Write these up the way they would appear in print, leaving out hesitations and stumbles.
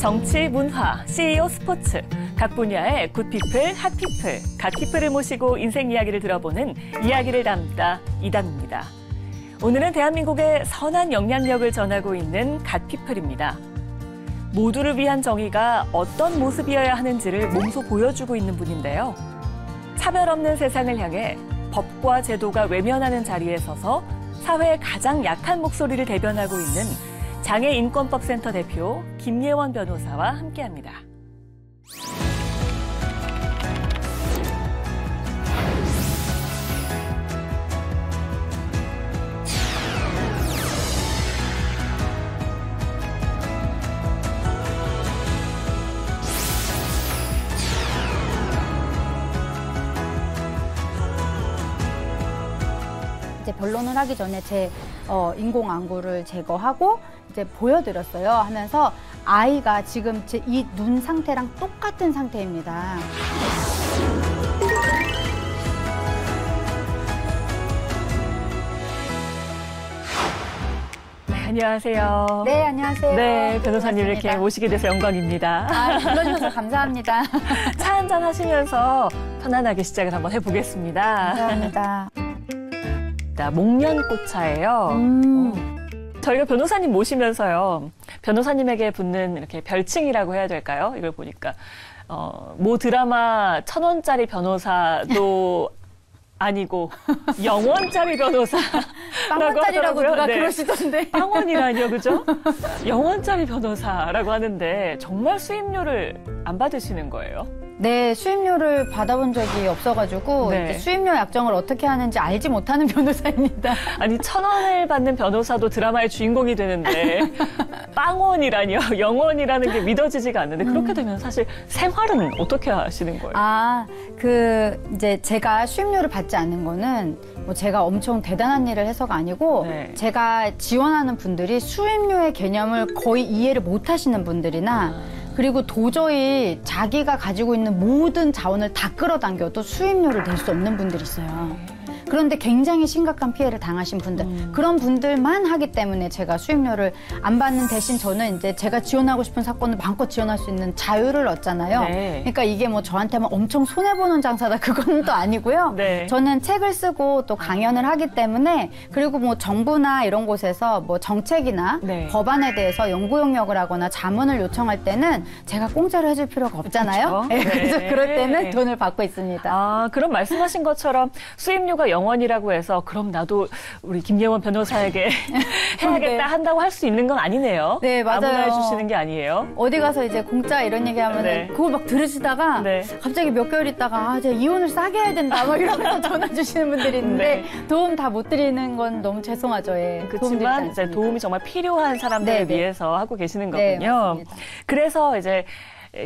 정치, 문화, CEO, 스포츠, 각 분야의 굿피플, 핫피플, 갓피플을 모시고 인생 이야기를 들어보는 이야기를 담다 이담입니다. 오늘은 대한민국의 선한 영향력을 전하고 있는 갓피플입니다. 모두를 위한 정의가 어떤 모습이어야 하는지를 몸소 보여주고 있는 분인데요. 차별 없는 세상을 향해 법과 제도가 외면하는 자리에 서서 사회의 가장 약한 목소리를 대변하고 있는 장애인권법센터 대표 김예원 변호사와 함께합니다. 이제 변론을 하기 전에 제 인공안구를 제거하고 이제 보여드렸어요. 하면서 아이가 지금 제 이 눈 상태랑 똑같은 상태입니다. 안녕하세요. 네, 안녕하세요. 네, 변호사님 이렇게 모시게 돼서 영광입니다. 아, 불러주셔서 감사합니다. 차 한잔 하시면서 편안하게 시작을 한번 해보겠습니다. 감사합니다. 목련꽃차예요. 저희가 변호사님 모시면서요. 변호사님에게 붙는 이렇게 별칭이라고 해야 될까요? 이걸 보니까 모 드라마 1,000원짜리 변호사도 아니고 영원짜리 변호사라고 빵원짜리라고 누가 네. 그러시던데. 빵원이라뇨, 그죠? 영원짜리 변호사라고 하는데 정말 수임료를 안 받으시는 거예요? 네, 수임료를 받아본 적이 없어가지고 네. 이제 수임료 약정을 어떻게 하는지 알지 못하는 변호사입니다. 아니 1,000원을 받는 변호사도 드라마의 주인공이 되는데 빵원이라뇨, 영원이라는 게 믿어지지가 않는데 그렇게 되면 사실 생활은 어떻게 하시는 거예요? 이제 제가 수임료를 받지 않는 거는 뭐 제가 엄청 대단한 일을 해서가 아니고 네. 제가 지원하는 분들이 수임료의 개념을 거의 이해를 못 하시는 분들이나 그리고 도저히 자기가 가지고 있는 모든 자원을 다 끌어당겨도 수임료를 낼 수 없는 분들이 있어요. 그런데 굉장히 심각한 피해를 당하신 분들, 그런 분들만 하기 때문에 제가 수임료를 안 받는 대신 저는 이제 제가 지원하고 싶은 사건을 마음껏 지원할 수 있는 자유를 얻잖아요. 네. 그러니까 이게 뭐 저한테만 엄청 손해보는 장사다 그건 또 아니고요. 네. 저는 책을 쓰고 또 강연을 하기 때문에 그리고 뭐 정부나 이런 곳에서 뭐 정책이나 네. 법안에 대해서 연구 용역을 하거나 자문을 요청할 때는 제가 공짜로 해줄 필요가 없잖아요. 그렇죠. 그래서 네. 그럴 때는 돈을 받고 있습니다. 그럼 말씀하신 것처럼 수임료가 영원이라고 해서 그럼 나도 우리 김예원 변호사에게 해야겠다 네. 한다고 할 수 있는 건 아니네요. 네, 맞아요. 아무나 해주시는 게 아니에요. 어디 가서 이제 공짜 이런 얘기하면 네. 그걸 막 들으시다가 네. 갑자기 몇 개월 있다가 제가 이혼을 싸게 해야 된다 막 이러면서 전화 주시는 분들이 있는데 네. 도움 다 못 드리는 건 너무 죄송하죠. 예. 그렇지만 이제 도움이 정말 필요한 사람들을 네, 네. 위해서 하고 계시는 네, 거군요. 맞습니다. 그래서 이제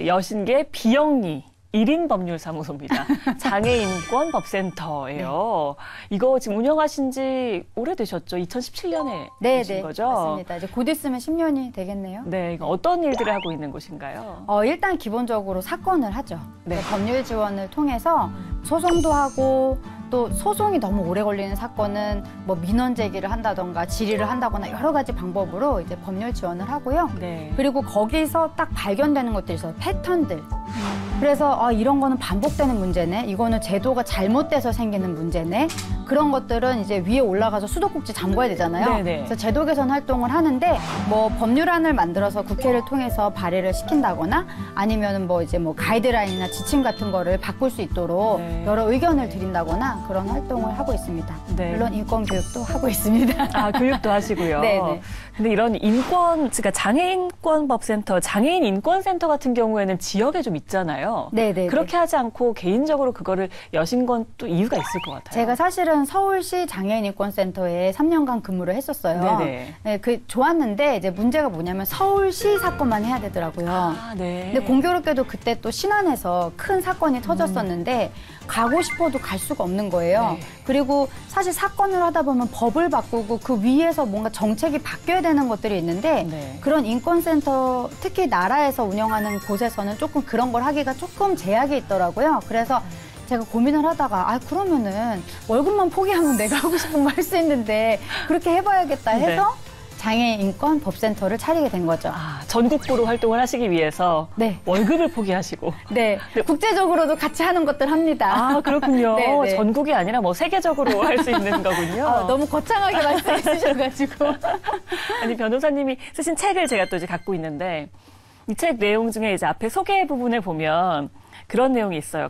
여신계 비영리 1인 법률사무소입니다. 장애인권 법센터예요. 이거 지금 운영하신 지 오래되셨죠? 2017년에 네, 되신 네, 거죠? 맞습니다. 이제 곧 있으면 10년이 되겠네요. 네, 이거 어떤 일들을 하고 있는 곳인가요? 일단 기본적으로 사건을 하죠. 네. 법률 지원을 통해서 소송도 하고 또 소송이 너무 오래 걸리는 사건은 뭐 민원 제기를 한다던가 질의를 한다거나 여러 가지 방법으로 이제 법률 지원을 하고요. 네. 그리고 거기서 딱 발견되는 것들이 있어요. 패턴들. 그래서 이런 거는 반복되는 문제네. 이거는 제도가 잘못돼서 생기는 문제네. 그런 것들은 이제 위에 올라가서 수도꼭지 잠궈야 되잖아요. 네네. 그래서 제도 개선 활동을 하는데 뭐 법률안을 만들어서 국회를 통해서 발의를 시킨다거나 아니면 뭐 이제 뭐 가이드라인이나 지침 같은 거를 바꿀 수 있도록 네. 여러 의견을 드린다거나 그런 활동을 하고 있습니다. 네. 물론 인권 교육도 하고 있습니다. 교육도 하시고요. 네네. 근데 이런 그러니까 장애인권법센터, 장애인인권센터 같은 경우에는 지역에 좀 있잖아요. 네네. 그렇게 하지 않고 개인적으로 그거를 여신 건 또 이유가 있을 것 같아요. 제가 사실은 서울시 장애인인권센터에 3년간 근무를 했었어요. 네네. 네, 좋았는데 이제 문제가 뭐냐면 서울시 사건만 해야 되더라고요. 네. 근데 공교롭게도 그때 또 신안에서 큰 사건이 터졌었는데 가고 싶어도 갈 수가 없는 거예요. 네. 그리고 사실 사건을 하다 보면 법을 바꾸고 그 위에서 뭔가 정책이 바뀌어야 되는 것들이 있는데 네. 그런 인권센터 특히 나라에서 운영하는 곳에서는 조금 그런 걸 하기가 조금 제약이 있더라고요. 그래서 제가 고민을 하다가 그러면은 월급만 포기하면 내가 하고 싶은 거 할 수 있는데 그렇게 해봐야겠다 해서 네. 장애인권 법센터를 차리게 된 거죠. 아, 전국구로 활동을 하시기 위해서 네. 월급을 포기하시고. 네. 국제적으로도 같이 하는 것들 합니다. 아, 그렇군요. 네, 네. 전국이 아니라 뭐 세계적으로 할 수 있는 거군요. 너무 거창하게 말씀해 주셔가지고. 아니, 변호사님이 쓰신 책을 제가 또 이제 갖고 있는데 이 책 내용 중에 이제 앞에 소개 부분을 보면 그런 내용이 있어요.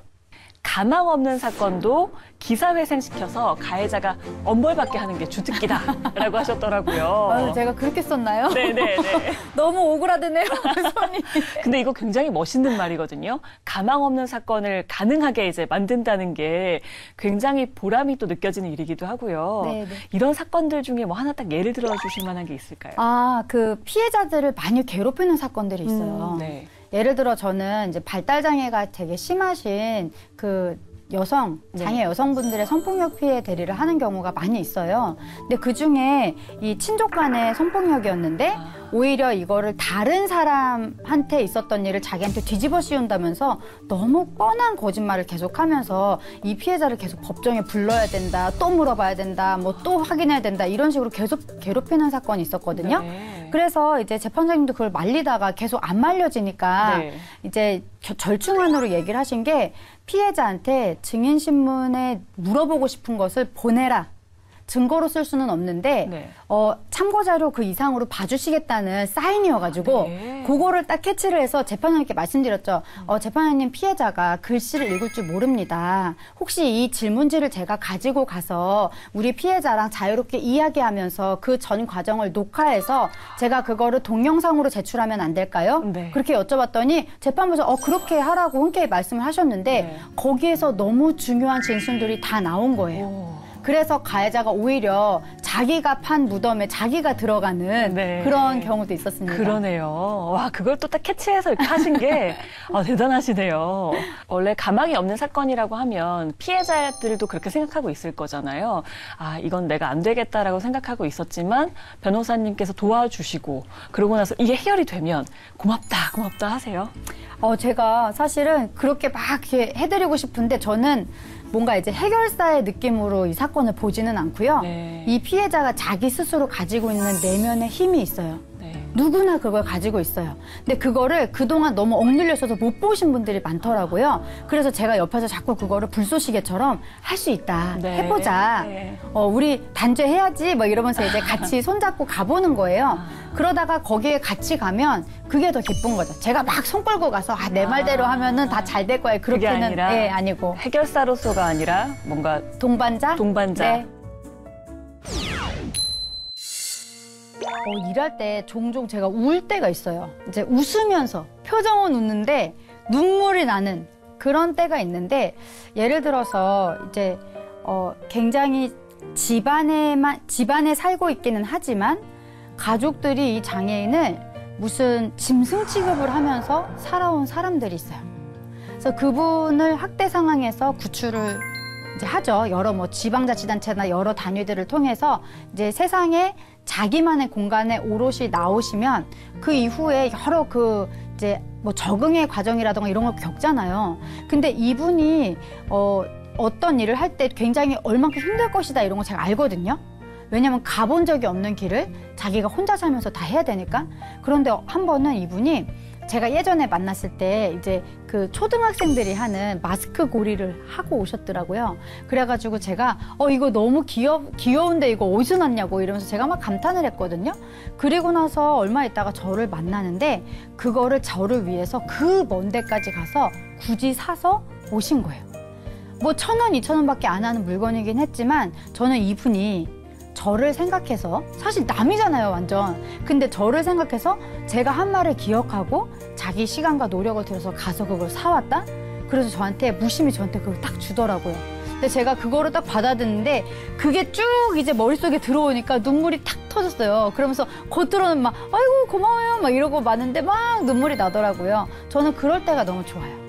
가망 없는 사건도 기사회생시켜서 가해자가 엄벌받게 하는 게 주특기다라고 하셨더라고요. 제가 그렇게 썼나요? 네네네. 너무 오그라드네요, 손이. 근데 이거 굉장히 멋있는 말이거든요. 가망 없는 사건을 가능하게 이제 만든다는 게 굉장히 보람이 또 느껴지는 일이기도 하고요. 네네. 이런 사건들 중에 뭐 하나 딱 예를 들어 주실 만한 게 있을까요? 그 피해자들을 많이 괴롭히는 사건들이 있어요. 네. 예를 들어 저는 이제 발달장애가 되게 심하신 그 장애 여성분들의 성폭력 피해 대리를 하는 경우가 많이 있어요. 근데 그 중에 이 친족 간의 성폭력이었는데 오히려 이거를 다른 사람한테 있었던 일을 자기한테 뒤집어 씌운다면서 너무 뻔한 거짓말을 계속하면서 이 피해자를 계속 법정에 불러야 된다, 또 물어봐야 된다, 뭐 또 확인해야 된다 이런 식으로 계속 괴롭히는 사건이 있었거든요. 네. 그래서 이제 재판장님도 그걸 말리다가 계속 안 말려지니까 네. 이제 절충안으로 얘기를 하신 게 피해자한테 증인신문에 물어보고 싶은 것을 보내라. 증거로 쓸 수는 없는데 네. 참고자료 그 이상으로 봐주시겠다는 사인이어가지고 네. 그거를 딱 캐치를 해서 재판장님께 말씀드렸죠. 재판장님 피해자가 글씨를 읽을 줄 모릅니다. 혹시 이 질문지를 제가 가지고 가서 우리 피해자랑 자유롭게 이야기하면서 그 전 과정을 녹화해서 제가 그거를 동영상으로 제출하면 안 될까요? 네. 그렇게 여쭤봤더니 재판부에서 그렇게 하라고 흔쾌히 말씀을 하셨는데 네. 거기에서 너무 중요한 진술들이 다 나온 거예요. 오. 그래서 가해자가 오히려 자기가 판 무덤에 자기가 들어가는 네. 그런 경우도 있었습니다. 그러네요. 와, 그걸 또 딱 캐치해서 이렇게 하신 게 대단하시네요. 원래 가망이 없는 사건이라고 하면 피해자들도 그렇게 생각하고 있을 거잖아요. 아, 이건 내가 안 되겠다라고 생각하고 있었지만 변호사님께서 도와주시고 그러고 나서 이게 해결이 되면 고맙다, 고맙다 하세요. 제가 사실은 그렇게 막 이렇게 해드리고 싶은데 저는 뭔가 이제 해결사의 느낌으로 이 사건을 보지는 않고요. 네. 이 피해자가 자기 스스로 가지고 있는 내면의 힘이 있어요. 네. 누구나 그걸 가지고 있어요. 근데 그거를 그동안 너무 억눌려 있어서 못 보신 분들이 많더라고요. 그래서 제가 옆에서 자꾸 그거를 불쏘시개처럼 할 수 있다. 네. 해보자. 네. 우리 단죄해야지. 뭐 이러면서 이제 같이 손잡고 가보는 거예요. 그러다가 거기에 같이 가면 그게 더 기쁜 거죠. 제가 막 손 끌고 가서 내 말대로 하면은 다 잘 될 거예요. 그게 그렇게는 아니라 아니고. 해결사로서가 아니라 뭔가 동반자? 동반자. 네. 일할 때 종종 제가 울 때가 있어요. 이제 웃으면서 표정은 웃는데 눈물이 나는 그런 때가 있는데 예를 들어서 이제 굉장히 집안에 살고 있기는 하지만 가족들이 이 장애인을 무슨 짐승 취급을 하면서 살아온 사람들이 있어요. 그래서 그분을 학대 상황에서 구출을 이제 하죠. 여러 뭐 지방자치단체나 여러 단위들을 통해서 이제 세상에 자기만의 공간에 오롯이 나오시면 그 이후에 여러 이제 뭐 적응의 과정이라던가 이런 걸 겪잖아요. 근데 이분이 어떤 일을 할 때 굉장히 얼만큼 힘들 것이다 이런 거 제가 알거든요. 왜냐면 가본 적이 없는 길을 자기가 혼자 살면서 다 해야 되니까. 그런데 한 번은 이분이 제가 예전에 만났을 때 이제 그 초등학생들이 하는 마스크 고리를 하고 오셨더라고요. 그래가지고 제가 이거 너무 귀여운데 이거 어디서 났냐고 이러면서 제가 막 감탄을 했거든요. 그리고 나서 얼마 있다가 저를 만나는데 그거를 저를 위해서 그 먼 데까지 가서 굳이 사서 오신 거예요. 뭐 1,000원, 2,000원밖에 안 하는 물건이긴 했지만 저는 이분이 저를 생각해서 사실 남이잖아요 완전. 근데 저를 생각해서 제가 한 말을 기억하고 자기 시간과 노력을 들여서 가서 그걸 사왔다? 그래서 저한테 무심히 저한테 그걸 딱 주더라고요. 근데 제가 그거를 딱 받아듣는데 그게 쭉 이제 머릿속에 들어오니까 눈물이 탁 터졌어요. 그러면서 겉으로는 막 아이고 고마워요 막 이러고 마는데 막 눈물이 나더라고요. 저는 그럴 때가 너무 좋아요.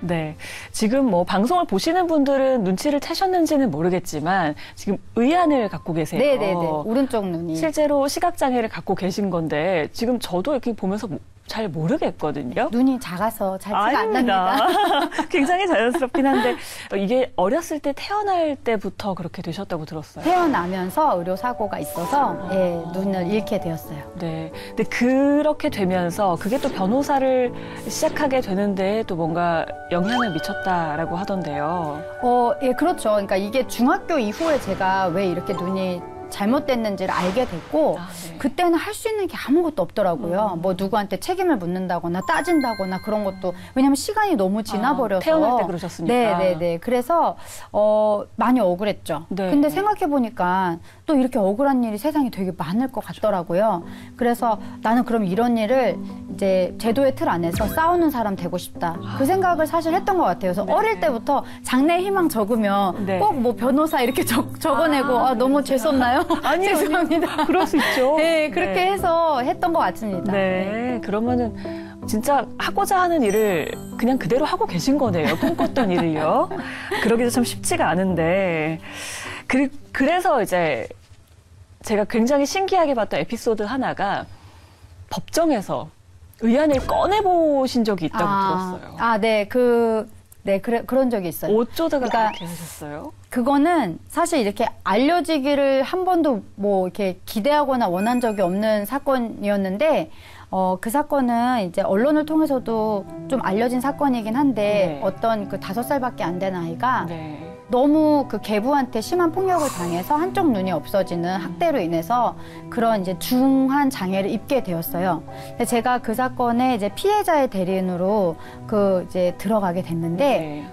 네. 지금 뭐 방송을 보시는 분들은 눈치를 채셨는지는 모르겠지만 지금 의안을 갖고 계세요. 네네네. 오른쪽 눈이. 실제로 시각장애를 갖고 계신 건데 지금 저도 이렇게 보면서 잘 모르겠거든요. 눈이 작아서 잘 티가 안 납니다. 굉장히 자연스럽긴 한데 이게 어렸을 때 태어날 때부터 그렇게 되셨다고 들었어요. 태어나면서 의료사고가 있어서 예, 눈을 잃게 되었어요. 네. 근데 그렇게 되면서 그게 또 변호사를 시작하게 되는데 또 뭔가 영향을 미쳤다라고 하던데요. 예, 그렇죠. 그러니까 이게 중학교 이후에 제가 왜 이렇게 눈이 잘못됐는지를 알게 됐고 네. 그때는 할 수 있는 게 아무것도 없더라고요. 뭐 누구한테 책임을 묻는다거나 따진다거나 그런 것도 왜냐하면 시간이 너무 지나버려서 태어날 때 그러셨으니까. 네네네. 그래서 많이 억울했죠. 네. 근데 생각해 보니까 또 이렇게 억울한 일이 세상에 되게 많을 것 같더라고요. 그래서 나는 그럼 이런 일을 이제 제도의 틀 안에서 싸우는 사람 되고 싶다. 그 생각을 사실 했던 것 같아요. 그래서 네. 어릴 때부터 장래 희망 적으면 네. 꼭 뭐 변호사 이렇게 적어내고 너무 재수없나요? 아니요. 죄송합니다. 그럴 수 있죠. 네, 그렇게 네. 해서 했던 것 같습니다. 네, 그러면은 진짜 하고자 하는 일을 그냥 그대로 하고 계신 거네요. 꿈꿨던 일을요. 그러기도 참 쉽지가 않은데. 그래서 이제 제가 굉장히 신기하게 봤던 에피소드 하나가 법정에서 의안을 꺼내보신 적이 있다고 들었어요. 네, 그런 적이 있어요. 어쩌다가 그러니까 그렇게 하셨어요? 그거는 사실 이렇게 알려지기를 한 번도 뭐 이렇게 기대하거나 원한 적이 없는 사건이었는데, 그 사건은 이제 언론을 통해서도 좀 알려진 사건이긴 한데, 네. 어떤 그 5살밖에 안 된 아이가 네. 너무 그 계부한테 심한 폭력을 당해서 한쪽 눈이 없어지는 학대로 인해서 그런 이제 중한 장애를 입게 되었어요. 근데 제가 그 사건에 이제 피해자의 대리인으로 이제 들어가게 됐는데, 네.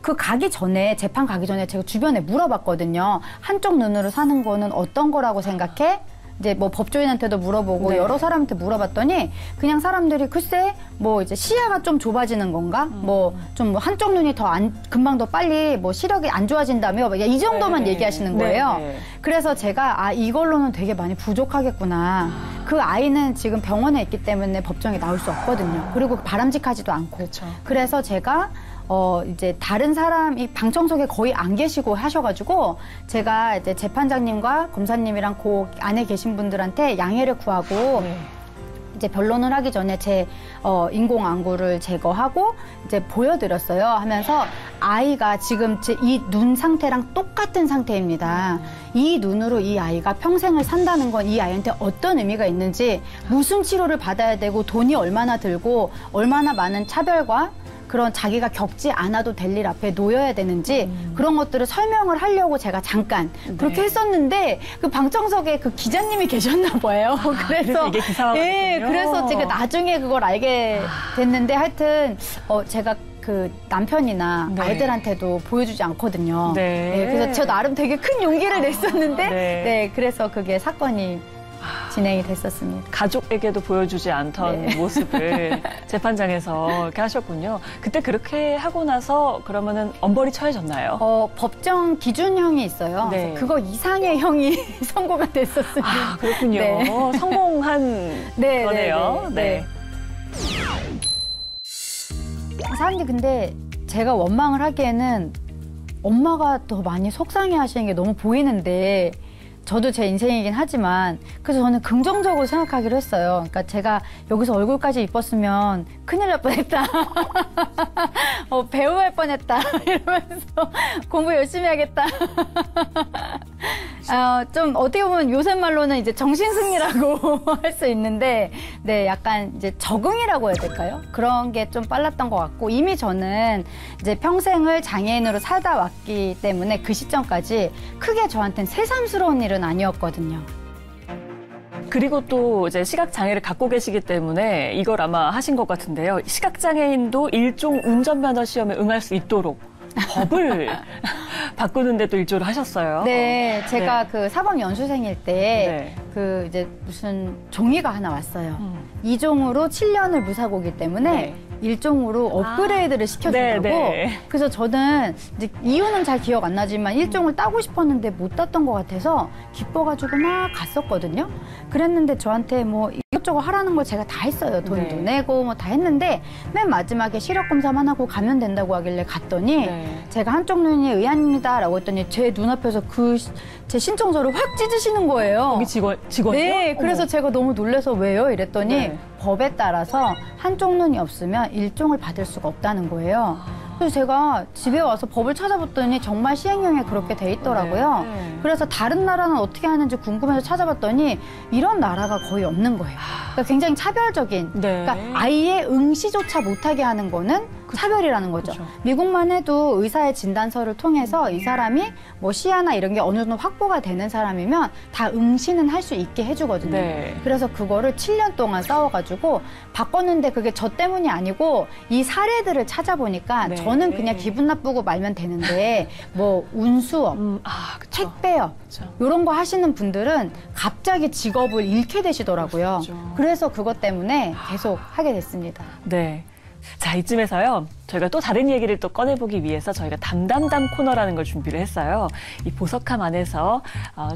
그 가기 전에, 재판 가기 전에 제가 주변에 물어봤거든요. 한쪽 눈으로 사는 거는 어떤 거라고 생각해? 이제 뭐 법조인한테도 물어보고 네. 여러 사람한테 물어봤더니 그냥 사람들이 글쎄 뭐 이제 시야가 좀 좁아지는 건가? 뭐 좀 한쪽 눈이 금방 더 빨리 뭐 시력이 안 좋아진다며 이 정도만 네. 얘기하시는 거예요. 네. 그래서 제가 이걸로는 되게 많이 부족하겠구나. 그 아이는 지금 병원에 있기 때문에 법정에 나올 수 없거든요. 그리고 바람직하지도 않고. 그렇죠. 그래서 제가 이제 다른 사람이 방청석에 거의 안 계시고 하셔가지고 제가 이제 재판장님과 검사님이랑 그 안에 계신 분들한테 양해를 구하고 네. 이제 변론을 하기 전에 제 인공 안구를 제거하고 이제 보여드렸어요. 하면서 아이가 지금 제 이 눈 상태랑 똑같은 상태입니다. 이 눈으로 이 아이가 평생을 산다는 건 이 아이한테 어떤 의미가 있는지, 무슨 치료를 받아야 되고 돈이 얼마나 들고 얼마나 많은 차별과 그런 자기가 겪지 않아도 될 일 앞에 놓여야 되는지 그런 것들을 설명을 하려고 제가 잠깐 그렇게 했었는데 그 방청석에 그 기자님이 계셨나 봐요. 그래서 이게 기사화가 예, 됐군요. 그래서 제가 나중에 그걸 알게 됐는데 하여튼 제가 그 남편이나 네. 아이들한테도 보여주지 않거든요. 네. 그래서 저 나름 되게 큰 용기를 냈었는데 네. 네, 그래서 그게 사건이 진행이 됐었습니다. 가족에게도 보여주지 않던 네. 모습을 재판장에서 이렇게 하셨군요. 그때 그렇게 하고 나서 그러면은 엄벌이 처해졌나요? 법정 기준형이 있어요. 네. 그래서 그거 이상의 형이 선고가 됐었습니다. 그렇군요. 네. 성공한 네, 거네요. 네. 사람들이 근데 제가 원망을 하기에는 엄마가 더 많이 속상해 하시는 게 너무 보이는데 저도 제 인생이긴 하지만 그래서 저는 긍정적으로 생각하기로 했어요. 그러니까 제가 여기서 얼굴까지 이뻤으면 큰일 날 뻔했다. 배우 할 뻔했다. 이러면서 공부 열심히 하겠다. 좀 어떻게 보면 요새 말로는 이제 정신승리라고 할 수 있는데 네, 약간 이제 적응이라고 해야 될까요? 그런 게 좀 빨랐던 것 같고 이미 저는 이제 평생을 장애인으로 살다 왔기 때문에 그 시점까지 크게 저한테는 새삼스러운 일은 아니었거든요. 그리고 또 이제 시각장애를 갖고 계시기 때문에 이걸 아마 하신 것 같은데요. 시각장애인도 일종 운전면허 시험에 응할 수 있도록 법을 바꾸는데 또 일조를 하셨어요. 네, 제가 그 사법 연수생일 때 네. 그 이제 무슨 종이가 하나 왔어요. 2종으로 7년을 무사고기 때문에 네. 1종으로 업그레이드를 시켜준다고. 네. 그래서 저는 이제 이유는 잘 기억 안 나지만 1종을 따고 싶었는데 못 땄던 것 같아서 기뻐가지고 막 갔었거든요. 그랬는데 저한테 뭐 이것도 이것저것 하라는 걸 제가 다 했어요. 돈도 네. 내고 뭐 다 했는데 맨 마지막에 시력 검사만 하고 가면 된다고 하길래 갔더니 네. 제가 한쪽 눈이 의안입니다라고 했더니 제 눈앞에서 제 신청서를 확 찢으시는 거예요. 여기 직원이요? 네, 그래서 어머. 제가 너무 놀라서 왜요? 이랬더니 네. 법에 따라서 한쪽 눈이 없으면 일종을 받을 수가 없다는 거예요. 그래서 제가 집에 와서 법을 찾아봤더니 정말 시행령에 그렇게 돼 있더라고요. 네. 그래서 다른 나라는 어떻게 하는지 궁금해서 찾아봤더니 이런 나라가 거의 없는 거예요. 그러니까 굉장히 차별적인, 네. 그러니까 아예 응시조차 못하게 하는 거는 차별이라는 거죠. 그쵸. 미국만 해도 의사의 진단서를 통해서 이 사람이 뭐 시야나 이런 게 어느 정도 확보가 되는 사람이면 다 응시는 할 수 있게 해주거든요. 네. 그래서 그거를 7년 동안 싸워가지고 바꿨는데 그게 저 때문이 아니고 이 사례들을 찾아보니까 네. 저는 그냥 기분 나쁘고 말면 되는데 뭐 운수업, 그쵸. 택배업 그쵸. 이런 거 하시는 분들은 갑자기 직업을 잃게 되시더라고요. 그렇죠. 그래서 그것 때문에 계속 하게 됐습니다. 네. 자, 이쯤에서요. 저희가 또 다른 얘기를 또 꺼내보기 위해서 저희가 담담담 코너라는 걸 준비를 했어요. 이 보석함 안에서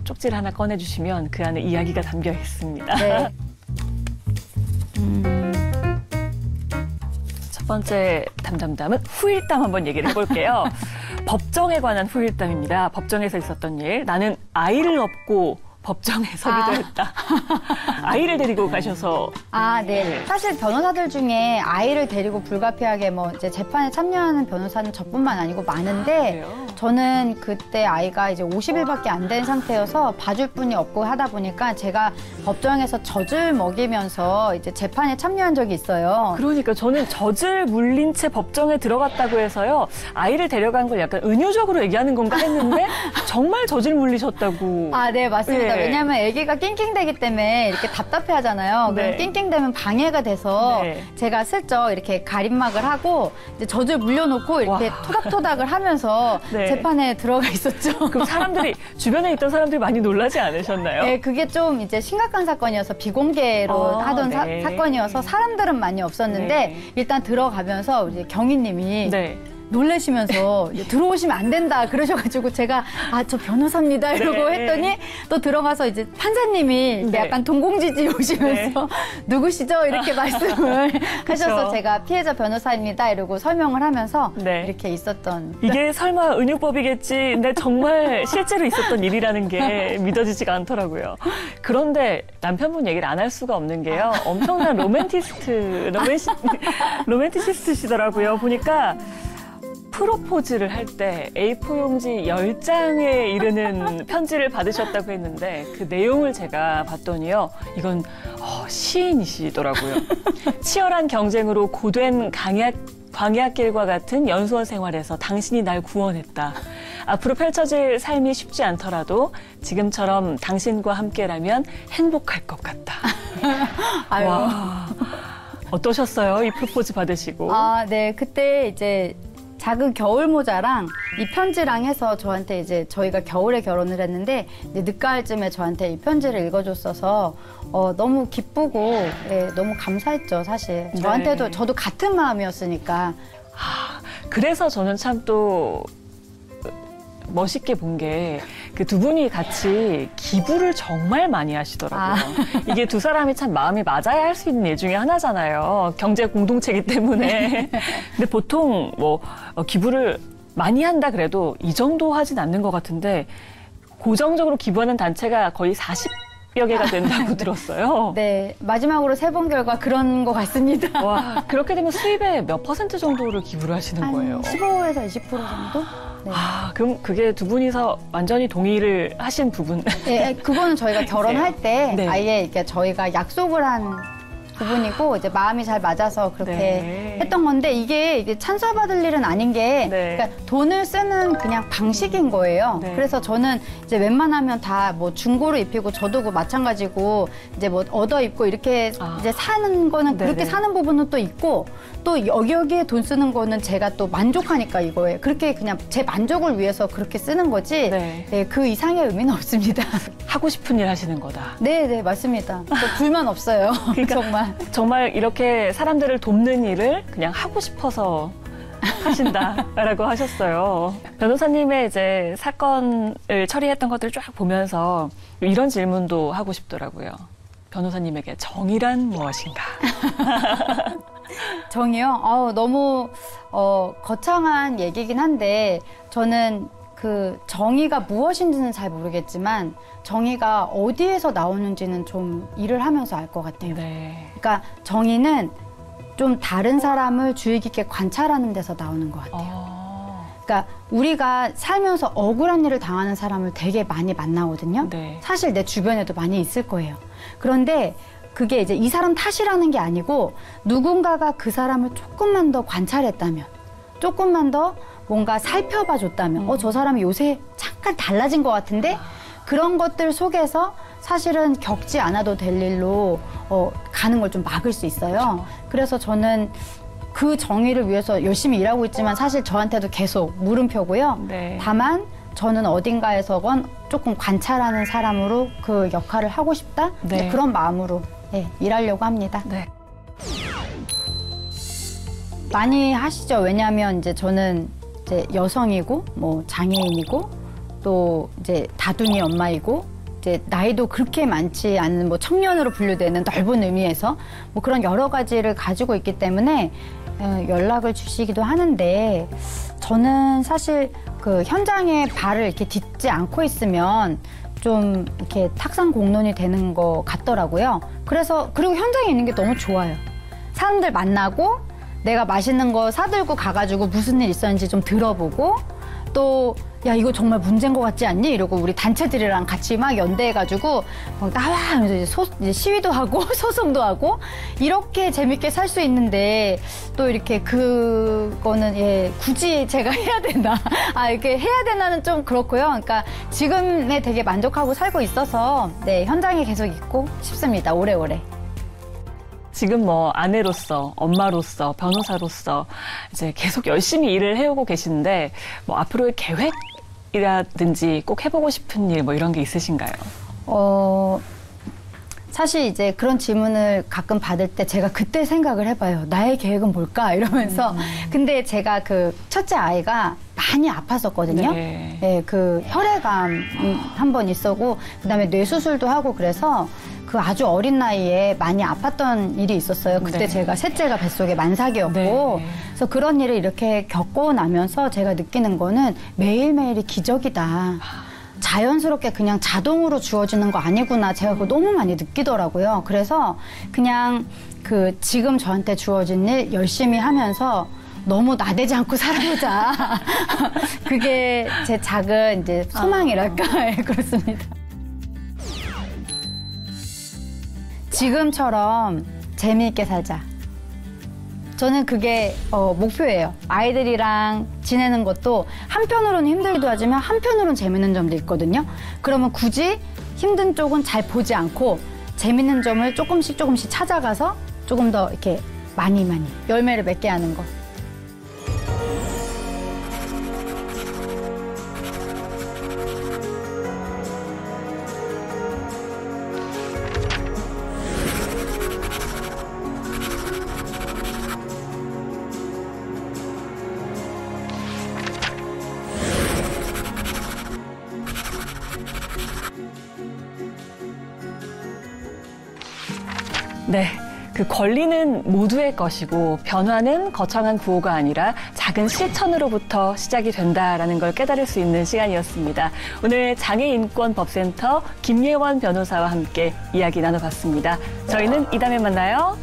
쪽지를 하나 꺼내주시면 그 안에 이야기가 담겨 있습니다. 네. 첫 번째 담담담은 후일담 한번 얘기를 해볼게요. 법정에 관한 후일담입니다. 법정에서 있었던 일. 나는 아이를 업고 법정에 서기도 했다. 아이를 데리고 가셔서. 네. 네. 사실 변호사들 중에 아이를 데리고 불가피하게 뭐 이제 재판에 참여하는 변호사는 저뿐만 아니고 많은데 그래요? 저는 그때 아이가 이제 50일밖에 안 된 상태여서 봐줄 분이 없고 하다 보니까 제가 법정에서 젖을 먹이면서 이제 재판에 참여한 적이 있어요. 그러니까 저는 젖을 물린 채 법정에 들어갔다고 해서요. 아이를 데려간 걸 약간 은유적으로 얘기하는 건가 했는데 정말 젖을 물리셨다고. 네, 맞습니다. 네. 왜냐하면 아기가 낑낑대기 때문에 이렇게 답답해 하잖아요. 네. 그럼 낑낑대면 방해가 돼서 네. 제가 슬쩍 이렇게 가림막을 하고 이제 젖을 물려놓고 이렇게 와. 토닥토닥을 하면서 네. 재판에 들어가 있었죠. 그럼 사람들이, 주변에 있던 사람들이 많이 놀라지 않으셨나요? 네, 그게 좀 이제 심각한 사건이어서 비공개로 하던 네. 사건이어서 사람들은 많이 없었는데 네. 일단 들어가면서 이제 경위님이 네. 놀라시면서 이제 들어오시면 안 된다 그러셔가지고 제가 저 변호사입니다 이러고 네. 했더니 또 들어가서 이제 판사님이 네. 약간 동공지지 오시면서 누구시죠 이렇게 말씀을 하셔서 제가 피해자 변호사입니다 이러고 설명을 하면서 네. 이렇게 있었던 이게 설마 은유법이겠지. 근데 정말 실제로 있었던 일이라는 게 믿어지지가 않더라고요. 그런데 남편분 얘기를 안 할 수가 없는 게요. 엄청난 로맨티시스트시더라고요. 보니까 프로포즈를 할 때 A4 용지 10장에 이르는 편지를 받으셨다고 했는데 그 내용을 제가 봤더니요. 이건 시인이시더라고요. 치열한 경쟁으로 고된 광야길과 같은 연수원 생활에서 당신이 날 구원했다. 앞으로 펼쳐질 삶이 쉽지 않더라도 지금처럼 당신과 함께라면 행복할 것 같다. 아유. 와, 어떠셨어요? 이 프로포즈 받으시고. 네. 그때 이제 작은 겨울 모자랑 이 편지랑 해서 저한테 이제 저희가 겨울에 결혼을 했는데 이제 늦가을쯤에 저한테 이 편지를 읽어줬어서 너무 기쁘고 너무 감사했죠, 사실. 저한테도 네. 저도 같은 마음이었으니까. 그래서 저는 참 또 멋있게 본 게 그 두 분이 같이 기부를 정말 많이 하시더라고요. 이게 두 사람이 참 마음이 맞아야 할 수 있는 일 중에 하나잖아요. 경제 공동체이기 때문에. 근데 보통 뭐 기부를 많이 한다 그래도 이 정도 하진 않는 것 같은데 고정적으로 기부하는 단체가 거의 40여 개가 된다고 들었어요. 네, 마지막으로 세본 결과 그런 것 같습니다. 와, 그렇게 되면 수입의 몇 % 정도를 기부를 하시는 거예요? 15에서 20% 정도? 네. 그럼 그게 두 분이서 완전히 동의를 하신 부분? 네, 그거는 저희가 결혼할 때 네. 아예 이렇게 저희가 약속을 한 부분이고 이제 마음이 잘 맞아서 그렇게 네. 했던 건데 이게 찬사받을 일은 아닌 게 네. 그러니까 돈을 쓰는 그냥 방식인 거예요. 네. 그래서 저는 이제 웬만하면 다 뭐 중고로 입히고 저도 그 마찬가지고 이제 뭐 얻어 입고 이렇게 이제 사는 거는 네네. 그렇게 사는 부분은 또 있고 또 여기에 돈 쓰는 거는 제가 또 만족하니까 이거에 그렇게 그냥 제 만족을 위해서 그렇게 쓰는 거지 네. 네, 그 이상의 의미는 없습니다. 하고 싶은 일 하시는 거다. 네, 네, 맞습니다. 또 불만 없어요. 정말. 정말 이렇게 사람들을 돕는 일을 그냥 하고 싶어서 하신다라고 하셨어요. 변호사님의 이제 사건을 처리했던 것들을 쫙 보면서 이런 질문도 하고 싶더라고요. 변호사님에게 정의란 무엇인가? 정의요? 너무 거창한 얘기긴 한데 저는 그 정의가 무엇인지는 잘 모르겠지만 정의가 어디에서 나오는지는 좀 일을 하면서 알 것 같아요. 네. 그러니까 정의는 좀 다른 사람을 주의 깊게 관찰하는 데서 나오는 것 같아요. 그러니까 우리가 살면서 억울한 일을 당하는 사람을 되게 많이 만나거든요. 네. 사실 내 주변에도 많이 있을 거예요. 그런데 그게 이제 이 사람 탓이라는 게 아니고 누군가가 그 사람을 조금만 더 관찰했다면, 조금만 더 뭔가 살펴봐 줬다면, 저 사람이 요새 잠깐 달라진 것 같은데 그런 것들 속에서 사실은 겪지 않아도 될 일로 가는 걸 좀 막을 수 있어요. 그래서 저는 그 정의를 위해서 열심히 일하고 있지만 사실 저한테도 계속 물음표고요. 네. 다만 저는 어딘가에서건 조금 관찰하는 사람으로 그 역할을 하고 싶다? 네. 그런 마음으로 일하려고 합니다. 네. 많이 하시죠. 왜냐하면 이제 저는 이제 여성이고 뭐 장애인이고 또 이제 다둥이 엄마이고 이제 나이도 그렇게 많지 않은 뭐 청년으로 분류되는 넓은 의미에서 뭐 그런 여러 가지를 가지고 있기 때문에 연락을 주시기도 하는데 저는 사실 그 현장에 발을 이렇게 딛지 않고 있으면 좀 이렇게 탁상 공론이 되는 것 같더라고요. 그래서 그리고 현장에 있는 게 너무 좋아요. 사람들 만나고 내가 맛있는 거 사들고 가가지고 무슨 일 있었는지 좀 들어보고 또 야 이거 정말 문제인 것 같지 않니? 이러고 우리 단체들이랑 같이 막 연대해가지고 막 나와 하면서 이제 시위도 하고 소송도 하고 이렇게 재밌게 살 수 있는데 또 이렇게 그거는 굳이 제가 해야 되나? 이렇게 해야 되나는 좀 그렇고요. 그러니까 지금에 되게 만족하고 살고 있어서 현장에 계속 있고 싶습니다. 오래오래. 지금 뭐 아내로서, 엄마로서, 변호사로서 이제 계속 열심히 일을 해오고 계신데 뭐 앞으로의 계획이라든지 꼭 해보고 싶은 일 뭐 이런 게 있으신가요? 사실 이제 그런 질문을 가끔 받을 때 제가 그때 생각을 해봐요. 나의 계획은 뭘까? 이러면서. 근데 제가 그 첫째 아이가 많이 아팠었거든요. 네. 그 혈액암 한 번 있었고, 그 다음에 뇌수술도 하고 그래서 그 아주 어린 나이에 많이 아팠던 일이 있었어요. 그때 네. 제가 셋째가 뱃속에 만삭이었고. 네. 그래서 그런 일을 이렇게 겪고 나면서 제가 느끼는 거는 매일매일이 기적이다. 자연스럽게 그냥 자동으로 주어지는 거 아니구나. 제가 그거 너무 많이 느끼더라고요. 그래서 그냥 그 지금 저한테 주어진 일 열심히 하면서 너무 나대지 않고 살아보자. 그게 제 작은 이제 소망이랄까. 그렇습니다. 지금처럼 재미있게 살자. 저는 그게 목표예요. 아이들이랑 지내는 것도 한편으로는 힘들기도 하지만 한편으로는 재밌는 점도 있거든요. 그러면 굳이 힘든 쪽은 잘 보지 않고 재밌는 점을 조금씩 찾아가서 조금 더 이렇게 많이 열매를 맺게 하는 거. 네. 그 권리는 모두의 것이고 변화는 거창한 구호가 아니라 작은 실천으로부터 시작이 된다라는 걸 깨달을 수 있는 시간이었습니다. 오늘 장애인권법센터 김예원 변호사와 함께 이야기 나눠봤습니다. 저희는 이 다음에 만나요.